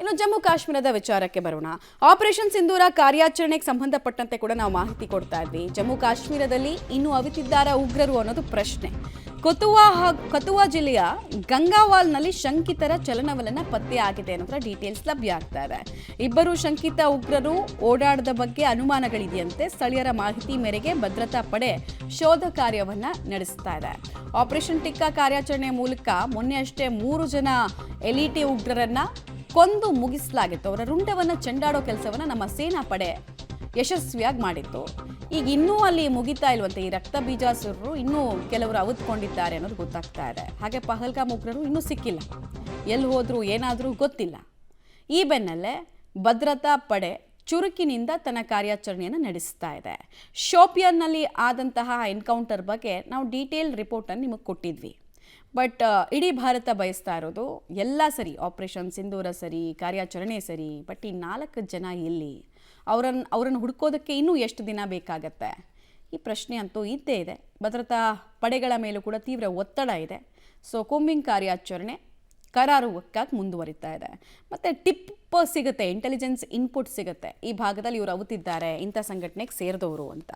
ಇನ್ನು ಜಮ್ಮು ಕಾಶ್ಮೀರದ ವಿಚಾರಕ್ಕೆ ಬರೋಣ. ಆಪರೇಷನ್ ಸಿಂಧೂರ ಕಾರ್ಯಾಚರಣೆಗೆ ಸಂಬಂಧಪಟ್ಟಂತೆ ಕೂಡ ನಾವು ಮಾಹಿತಿ ಕೊಡ್ತಾ ಇದ್ವಿ. ಜಮ್ಮು ಕಾಶ್ಮೀರದಲ್ಲಿ ಇನ್ನೂ ಅವಿತಿದ್ದಾರಾ ಉಗ್ರರು ಅನ್ನೋದು ಪ್ರಶ್ನೆ. ಕತುವಾ ಜಿಲ್ಲೆಯ ಗಂಗಾವಾಲ್ನಲ್ಲಿ ಶಂಕಿತರ ಚಲನವಲನ ಪತ್ತೆ ಆಗಿದೆ ಅನ್ನೋದ್ರ ಡೀಟೇಲ್ಸ್ ಲಭ್ಯ ಆಗ್ತಾ ಇದೆ. ಇಬ್ಬರು ಶಂಕಿತ ಉಗ್ರರು ಓಡಾಡದ ಬಗ್ಗೆ ಅನುಮಾನಗಳಿದೆಯಂತೆ. ಸ್ಥಳೀಯರ ಮಾಹಿತಿ ಮೇರೆಗೆ ಭದ್ರತಾ ಪಡೆ ಶೋಧ ಕಾರ್ಯವನ್ನ ನಡೆಸ್ತಾ ಇದೆ. ಆಪರೇಷನ್ ಟಿಕ್ಕಾ ಕಾರ್ಯಾಚರಣೆ ಮೂಲಕ ಮೊನ್ನೆ ಅಷ್ಟೇ 3 ಜನ ಎಲಿಟಿ ಉಗ್ರರನ್ನ ಕೊಂದು ಮುಗಿಸಲಾಗಿತ್ತು. ಅವರ ರುಂಡವನ್ನ ಚೆಂಡಾಡೋ ಕೆಲಸವನ್ನ ನಮ್ಮ ಸೇನಾ ಪಡೆ ಯಶಸ್ವಿಯಾಗಿ ಮಾಡಿತ್ತು. ಈಗ ಇನ್ನೂ ಅಲ್ಲಿ ಮುಗಿತಾ ಇಲ್ವಂತೆ. ಈ ರಕ್ತ ಬೀಜಾಸುರರು ಇನ್ನೂ ಕೆಲವರು ಅವತ್ಕೊಂಡಿದ್ದಾರೆ ಅನ್ನೋದು ಗೊತ್ತಾಗ್ತಾ ಇದೆ. ಹಾಗೆ ಪಹಲ್ಗಾಮ್ ಉಗ್ರರು ಇನ್ನೂ ಸಿಕ್ಕಿಲ್ಲ, ಎಲ್ಲಿ ಹೋದ್ರು ಏನಾದರೂ ಗೊತ್ತಿಲ್ಲ. ಈ ಬೆನ್ನಲ್ಲೇ ಭದ್ರತಾ ಪಡೆ ಚುರುಕಿನಿಂದ ತನ್ನ ಕಾರ್ಯಾಚರಣೆಯನ್ನು ನಡೆಸ್ತಾ ಇದೆ. ಶೋಪಿಯಾನ್ನಲ್ಲಿ ಆದಂತಹ ಎನ್ಕೌಂಟರ್ ಬಗ್ಗೆ ನಾವು ಡೀಟೇಲ್ ರಿಪೋರ್ಟನ್ನು ನಿಮಗೆ ಕೊಟ್ಟಿದ್ವಿ. ಬಟ್ ಇಡೀ ಭಾರತ ಬಯಸ್ತಾ ಇರೋದು ಎಲ್ಲ ಸರಿ, ಆಪರೇಷನ್ ಸಿಂಧೂರ ಸರಿ, ಕಾರ್ಯಾಚರಣೆ ಸರಿ, ಬಟ್ ಈ 4 ಜನ ಎಲ್ಲಿ, ಅವರನ್ನು ಹುಡುಕೋದಕ್ಕೆ ಇನ್ನೂ ಎಷ್ಟು ದಿನ ಬೇಕಾಗತ್ತೆ? ಈ ಪ್ರಶ್ನೆ ಅಂತೂ ಇದ್ದೇ ಇದೆ. ಭದ್ರತಾ ಪಡೆಗಳ ಮೇಲೂ ಕೂಡ ತೀವ್ರ ಒತ್ತಡ ಇದೆ. ಸೊ ಕೂಂಬಿಂಗ್ ಕಾರ್ಯಾಚರಣೆ ಕರಾರುವಕ್ಕಾಗಿ ಮುಂದುವರಿತಾ ಇದೆ. ಮತ್ತು ಟಿಪ್ ಸಿಗುತ್ತೆ, ಇಂಟೆಲಿಜೆನ್ಸ್ ಇನ್ಪುಟ್ ಸಿಗುತ್ತೆ, ಈ ಭಾಗದಲ್ಲಿ ಇವರು ಅವತಿದ್ದಾರೆ, ಇಂಥ ಸಂಘಟನೆಗೆ ಸೇರಿದವರು ಅಂತ.